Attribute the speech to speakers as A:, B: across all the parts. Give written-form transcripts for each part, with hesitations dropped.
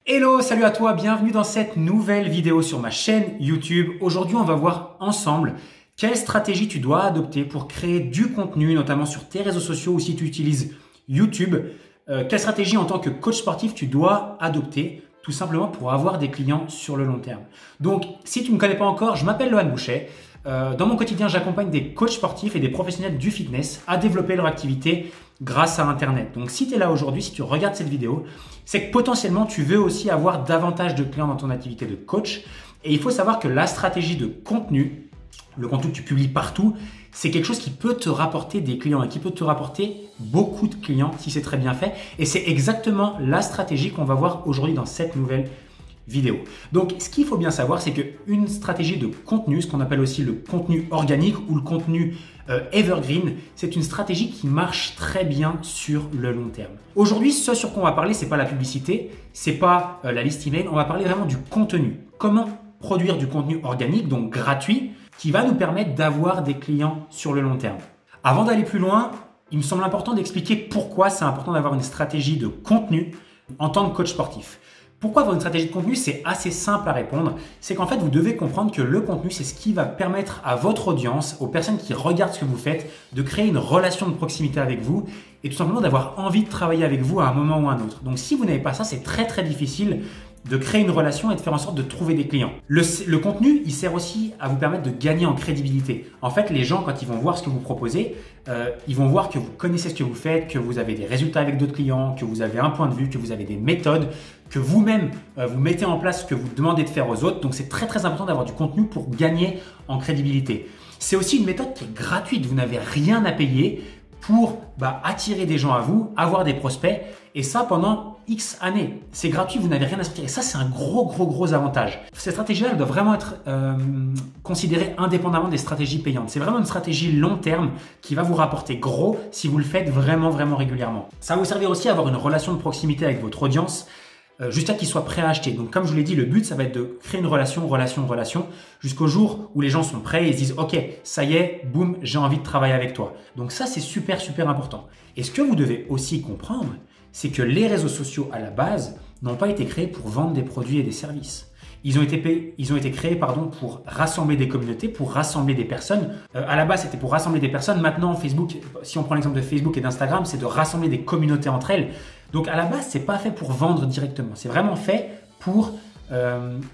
A: Hello, salut à toi, bienvenue dans cette nouvelle vidéo sur ma chaîne YouTube. Aujourd'hui, on va voir ensemble quelle stratégie tu dois adopter pour créer du contenu, notamment sur tes réseaux sociaux ou si tu utilises YouTube. Quelle stratégie en tant que coach sportif tu dois adopter tout simplement pour avoir des clients sur le long terme. Donc, si tu ne me connais pas encore, je m'appelle Lohan Boucher. Dans mon quotidien, j'accompagne des coachs sportifs et des professionnels du fitness à développer leur activité grâce à Internet. Donc, si tu es là aujourd'hui, si tu regardes cette vidéo, c'est que potentiellement, tu veux aussi avoir davantage de clients dans ton activité de coach. Et il faut savoir que la stratégie de contenu, le contenu que tu publies partout, c'est quelque chose qui peut te rapporter des clients et qui peut te rapporter beaucoup de clients si c'est très bien fait. Et c'est exactement la stratégie qu'on va voir aujourd'hui dans cette nouvelle vidéo. Donc, ce qu'il faut bien savoir, c'est qu'une stratégie de contenu, ce qu'on appelle aussi le contenu organique ou le contenu evergreen, c'est une stratégie qui marche très bien sur le long terme. Aujourd'hui, ce sur quoi on va parler, c'est pas la publicité, c'est pas la liste email, on va parler vraiment du contenu. Comment produire du contenu organique, donc gratuit, qui va nous permettre d'avoir des clients sur le long terme. Avant d'aller plus loin, il me semble important d'expliquer pourquoi c'est important d'avoir une stratégie de contenu en tant que coach sportif. Pourquoi avoir une stratégie de contenu? C'est assez simple à répondre. C'est qu'en fait, vous devez comprendre que le contenu, c'est ce qui va permettre à votre audience, aux personnes qui regardent ce que vous faites, de créer une relation de proximité avec vous et tout simplement d'avoir envie de travailler avec vous à un moment ou à un autre. Donc, si vous n'avez pas ça, c'est très très difficile de créer une relation et de faire en sorte de trouver des clients. Le contenu, il sert aussi à vous permettre de gagner en crédibilité. En fait, les gens, quand ils vont voir ce que vous proposez, ils vont voir que vous connaissez ce que vous faites, que vous avez des résultats avec d'autres clients, que vous avez un point de vue, que vous avez des méthodes, que vous-même, vous mettez en place ce que vous demandez de faire aux autres. Donc, c'est très, très important d'avoir du contenu pour gagner en crédibilité. C'est aussi une méthode qui est gratuite. Vous n'avez rien à payer pour attirer des gens à vous, avoir des prospects, et ça pendant X années. C'est gratuit, vous n'avez rien à sortir. Et ça, c'est un gros avantage. Cette stratégie-là, elle doit vraiment être considérée indépendamment des stratégies payantes. C'est vraiment une stratégie long terme qui va vous rapporter gros si vous le faites vraiment régulièrement. Ça va vous servir aussi à avoir une relation de proximité avec votre audience, jusqu'à qu'ils soient prêts à acheter. Donc, comme je vous l'ai dit, le but, ça va être de créer une relation, jusqu'au jour où les gens sont prêts et ils se disent « Ok, ça y est, boum, j'ai envie de travailler avec toi. » Donc ça, c'est super important. Et ce que vous devez aussi comprendre, c'est que les réseaux sociaux, à la base, n'ont pas été créés pour vendre des produits et des services. Ils ont été créés pour rassembler des communautés, pour rassembler des personnes. À la base, c'était pour rassembler des personnes. Maintenant, Facebook, si on prend l'exemple de Facebook et d'Instagram, c'est de rassembler des communautés entre elles. Donc, à la base, c'est pas fait pour vendre directement. C'est vraiment fait pour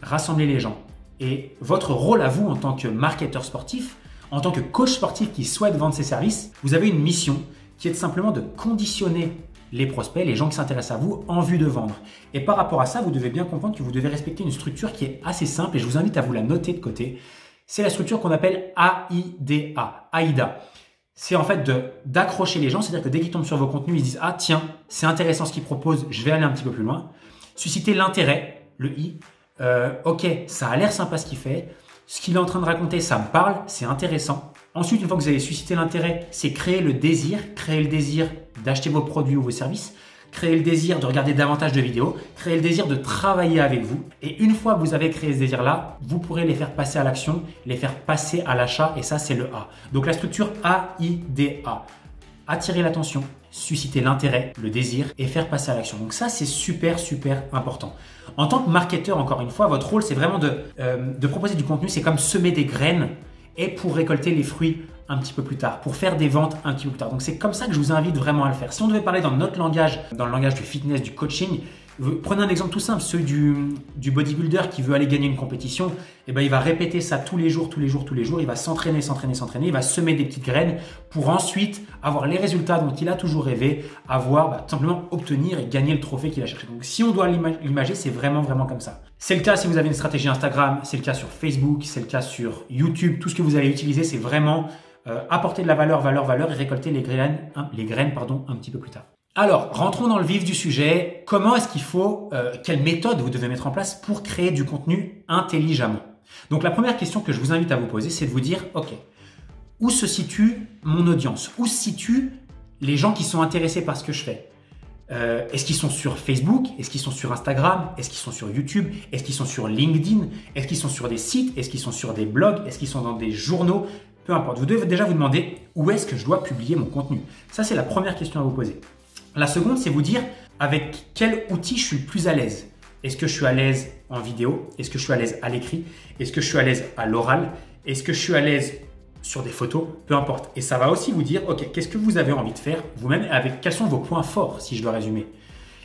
A: rassembler les gens. Et votre rôle à vous, en tant que marketeur sportif, en tant que coach sportif qui souhaite vendre ses services, vous avez une mission qui est simplement de conditionner les prospects, les gens qui s'intéressent à vous, en vue de vendre. Et par rapport à ça, vous devez bien comprendre que vous devez respecter une structure qui est assez simple et je vous invite à vous la noter de côté. C'est la structure qu'on appelle AIDA. AIDA. C'est en fait d'accrocher les gens, c'est-à-dire que dès qu'ils tombent sur vos contenus, ils se disent « Ah tiens, c'est intéressant ce qu'ils proposent, je vais aller un petit peu plus loin. » Susciter l'intérêt, le I. Ok, ça a l'air sympa ce qu'il fait. Ce qu'il est en train de raconter, ça me parle, c'est intéressant. Ensuite, une fois que vous avez suscité l'intérêt, c'est créer le désir d'acheter vos produits ou vos services, créer le désir de regarder davantage de vidéos, créer le désir de travailler avec vous. Et une fois que vous avez créé ce désir-là, vous pourrez les faire passer à l'action, les faire passer à l'achat et ça, c'est le A. Donc la structure AIDA. Attirer l'attention, susciter l'intérêt, le désir et faire passer à l'action. Donc ça, c'est super important. En tant que marketeur, encore une fois, votre rôle, c'est vraiment de proposer du contenu. C'est comme semer des graines et pour récolter les fruits un petit peu plus tard, pour faire des ventes un petit peu plus tard. Donc c'est comme ça que je vous invite vraiment à le faire. Si on devait parler dans notre langage, dans le langage du fitness, du coaching, prenez un exemple tout simple, celui du bodybuilder qui veut aller gagner une compétition, et il va répéter ça tous les jours, il va s'entraîner, il va semer des petites graines pour ensuite avoir les résultats dont il a toujours rêvé, tout simplement obtenir et gagner le trophée qu'il a cherché. Donc si on doit l'imager, c'est vraiment comme ça. C'est le cas si vous avez une stratégie Instagram, c'est le cas sur Facebook, c'est le cas sur YouTube, tout ce que vous allez utiliser, c'est vraiment apporter de la valeur et récolter les graines un petit peu plus tard. Alors, rentrons dans le vif du sujet. Comment est-ce qu'il faut, quelle méthode vous devez mettre en place pour créer du contenu intelligemment? Donc, la première question que je vous invite à vous poser, c'est de vous dire, ok, où se situe mon audience? Où se situent les gens qui sont intéressés par ce que je fais? Est-ce qu'ils sont sur Facebook? Est-ce qu'ils sont sur Instagram? Est-ce qu'ils sont sur YouTube? Est-ce qu'ils sont sur LinkedIn? Est-ce qu'ils sont sur des sites? Est-ce qu'ils sont sur des blogs? Est-ce qu'ils sont dans des journaux? Peu importe. Vous devez déjà vous demander où est-ce que je dois publier mon contenu. Ça, c'est la première question à vous poser. La seconde, c'est vous dire avec quel outil je suis le plus à l'aise. Est-ce que je suis à l'aise en vidéo? Est-ce que je suis à l'aise à l'écrit? Est-ce que je suis à l'aise à l'oral? Est-ce que je suis à l'aise sur des photos? Peu importe. Et ça va aussi vous dire, ok, qu'est-ce que vous avez envie de faire vous-même, avec quels sont vos points forts, si je dois résumer.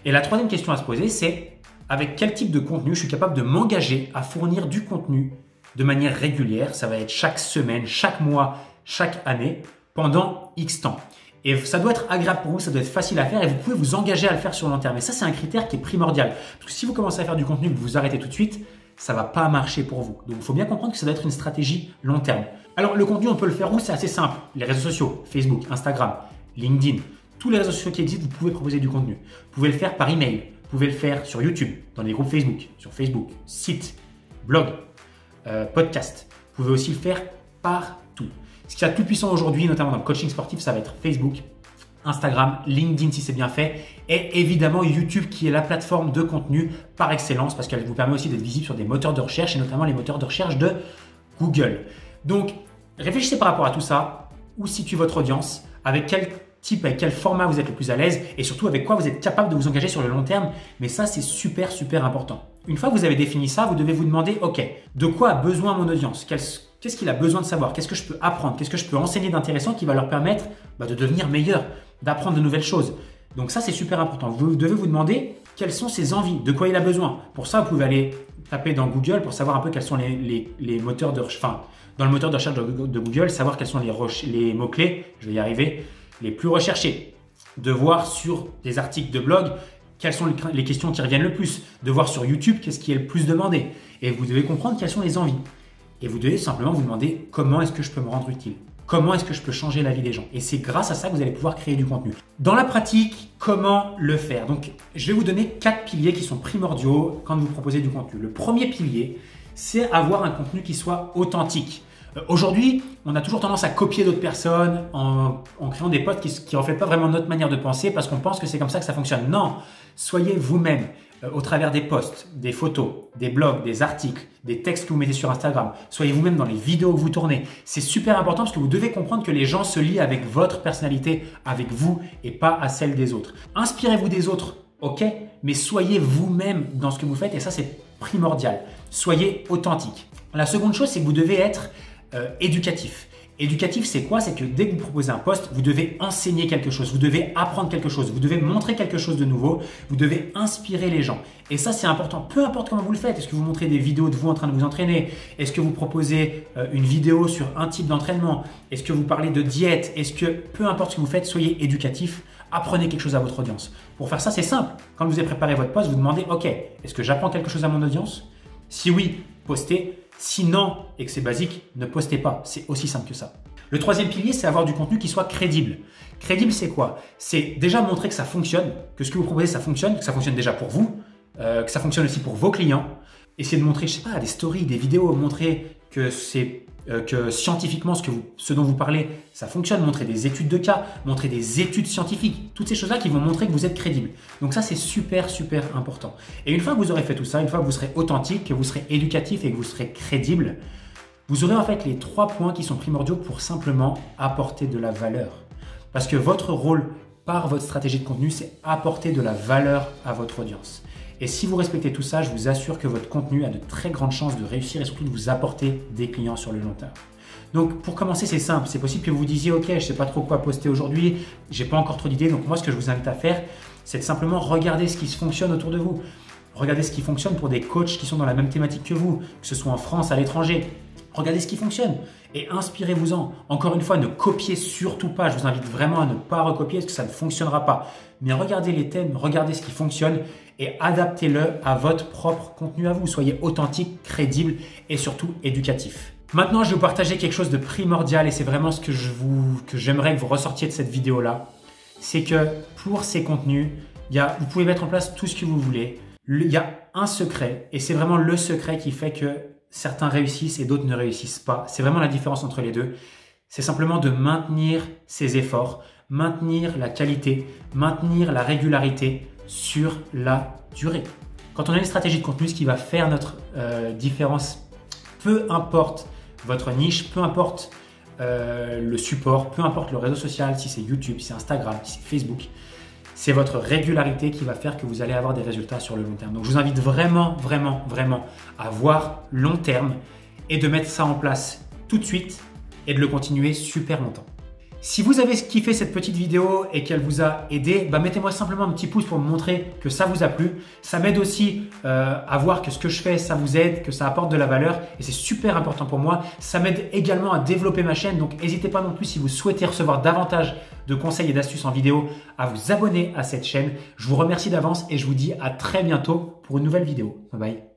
A: Et la troisième question à se poser, c'est avec quel type de contenu je suis capable de m'engager à fournir du contenu de manière régulière. Ça va être chaque semaine, chaque mois, chaque année, pendant X temps. Et ça doit être agréable pour vous, ça doit être facile à faire et vous pouvez vous engager à le faire sur le long terme. Et ça, c'est un critère qui est primordial. Parce que si vous commencez à faire du contenu et que vous arrêtez tout de suite, ça ne va pas marcher pour vous. Donc, il faut bien comprendre que ça doit être une stratégie long terme. Alors, le contenu, on peut le faire où? C'est assez simple. Les réseaux sociaux, Facebook, Instagram, LinkedIn, tous les réseaux sociaux qui existent, vous pouvez proposer du contenu. Vous pouvez le faire par email, vous pouvez le faire sur YouTube, dans les groupes Facebook, sur Facebook, site, blog, podcast. Vous pouvez aussi le faire partout. Ce qui est le plus puissant aujourd'hui, notamment dans le coaching sportif, ça va être Facebook, Instagram, LinkedIn si c'est bien fait et évidemment YouTube qui est la plateforme de contenu par excellence parce qu'elle vous permet aussi d'être visible sur des moteurs de recherche et notamment les moteurs de recherche de Google. Donc, réfléchissez par rapport à tout ça, où situe votre audience, avec quel type, avec quel format vous êtes le plus à l'aise et surtout avec quoi vous êtes capable de vous engager sur le long terme. Mais ça, c'est super, super important. Une fois que vous avez défini ça, vous devez vous demander, ok, de quoi a besoin mon audience? Qu'est-ce qu'il a besoin de savoir? Qu'est-ce que je peux apprendre? Qu'est-ce que je peux enseigner d'intéressant qui va leur permettre de devenir meilleur, d'apprendre de nouvelles choses? Donc ça, c'est super important. Vous devez vous demander quelles sont ses envies, de quoi il a besoin. Pour ça, vous pouvez aller taper dans Google pour savoir un peu quels sont les moteurs de recherche, enfin, dans le moteur de recherche de Google, savoir quels sont les mots-clés, je vais y arriver, les plus recherchés. De voir sur des articles de blog quelles sont les questions qui reviennent le plus. De voir sur YouTube qu'est-ce qui est le plus demandé. Et vous devez comprendre quelles sont les envies. Et vous devez simplement vous demander comment est-ce que je peux me rendre utile? Comment est-ce que je peux changer la vie des gens? Et c'est grâce à ça que vous allez pouvoir créer du contenu. Dans la pratique, comment le faire? Donc, je vais vous donner 4 piliers qui sont primordiaux quand vous proposez du contenu. Le premier pilier, c'est avoir un contenu qui soit authentique. Aujourd'hui, on a toujours tendance à copier d'autres personnes en créant des posts qui ne reflètent pas vraiment notre manière de penser parce qu'on pense que c'est comme ça que ça fonctionne. Non, soyez vous-même au travers des posts, des photos, des blogs, des articles, des textes que vous mettez sur Instagram. Soyez vous-même dans les vidéos que vous tournez. C'est super important parce que vous devez comprendre que les gens se lient avec votre personnalité, avec vous et pas à celle des autres. Inspirez-vous des autres, ok, mais soyez vous-même dans ce que vous faites et ça, c'est primordial. Soyez authentique. La seconde chose, c'est que vous devez être éducatif. Éducatif, c'est quoi? C'est que dès que vous proposez un post, vous devez enseigner quelque chose, vous devez apprendre quelque chose, vous devez montrer quelque chose de nouveau, vous devez inspirer les gens. Et ça, c'est important. Peu importe comment vous le faites. Est-ce que vous montrez des vidéos de vous en train de vous entraîner? Est-ce que vous proposez une vidéo sur un type d'entraînement? Est-ce que vous parlez de diète? Est-ce que, peu importe ce que vous faites, soyez éducatif. Apprenez quelque chose à votre audience. Pour faire ça, c'est simple. Quand vous avez préparé votre post, vous demandez, ok, est-ce que j'apprends quelque chose à mon audience? Si oui, postez. Si non et que c'est basique, ne postez pas. C'est aussi simple que ça. Le troisième pilier, c'est avoir du contenu qui soit crédible. Crédible, c'est quoi? C'est déjà montrer que ça fonctionne, que ce que vous proposez, ça fonctionne, que ça fonctionne déjà pour vous, que ça fonctionne aussi pour vos clients. Essayez de montrer, je sais pas, des stories, des vidéos, montrer que que scientifiquement, ce dont vous parlez, ça fonctionne. Montrer des études de cas, montrer des études scientifiques. Toutes ces choses-là qui vont montrer que vous êtes crédible. Donc ça, c'est super, super important. Et une fois que vous aurez fait tout ça, une fois que vous serez authentique, que vous serez éducatif et que vous serez crédible, vous aurez en fait les 3 points qui sont primordiaux pour simplement apporter de la valeur. Parce que votre rôle par votre stratégie de contenu, c'est apporter de la valeur à votre audience. Et si vous respectez tout ça, je vous assure que votre contenu a de très grandes chances de réussir et surtout de vous apporter des clients sur le long terme. Donc pour commencer, c'est simple. C'est possible que vous vous disiez, ok, je ne sais pas trop quoi poster aujourd'hui, j'ai pas encore trop d'idées. Donc moi, ce que je vous invite à faire, c'est de simplement regarder ce qui se fonctionne autour de vous. Regardez ce qui fonctionne pour des coachs qui sont dans la même thématique que vous, que ce soit en France, à l'étranger. Regardez ce qui fonctionne et inspirez-vous-en. Encore une fois, ne copiez surtout pas. Je vous invite vraiment à ne pas recopier parce que ça ne fonctionnera pas. Mais regardez les thèmes, regardez ce qui fonctionne et adaptez-le à votre propre contenu à vous. Soyez authentique, crédible et surtout éducatif. Maintenant, je vais vous partager quelque chose de primordial et c'est vraiment ce que j'aimerais que vous ressortiez de cette vidéo-là. C'est que pour ces contenus, vous pouvez mettre en place tout ce que vous voulez. Il y a un secret et c'est vraiment le secret qui fait que certains réussissent et d'autres ne réussissent pas. C'est vraiment la différence entre les deux. C'est simplement de maintenir ses efforts, maintenir la qualité, maintenir la régularité sur la durée. Quand on a une stratégie de contenu, ce qui va faire notre différence, peu importe votre niche, peu importe le support, peu importe le réseau social, si c'est YouTube, si c'est Instagram, si c'est Facebook, c'est votre régularité qui va faire que vous allez avoir des résultats sur le long terme. Donc je vous invite vraiment à voir long terme et de mettre ça en place tout de suite et de le continuer super longtemps. Si vous avez kiffé cette petite vidéo et qu'elle vous a aidé, mettez-moi simplement un petit pouce pour me montrer que ça vous a plu. Ça m'aide aussi à voir que ce que je fais, ça vous aide, que ça apporte de la valeur et c'est super important pour moi. Ça m'aide également à développer ma chaîne, donc n'hésitez pas non plus si vous souhaitez recevoir davantage de conseils et d'astuces en vidéo à vous abonner à cette chaîne. Je vous remercie d'avance et je vous dis à très bientôt pour une nouvelle vidéo. Bye bye.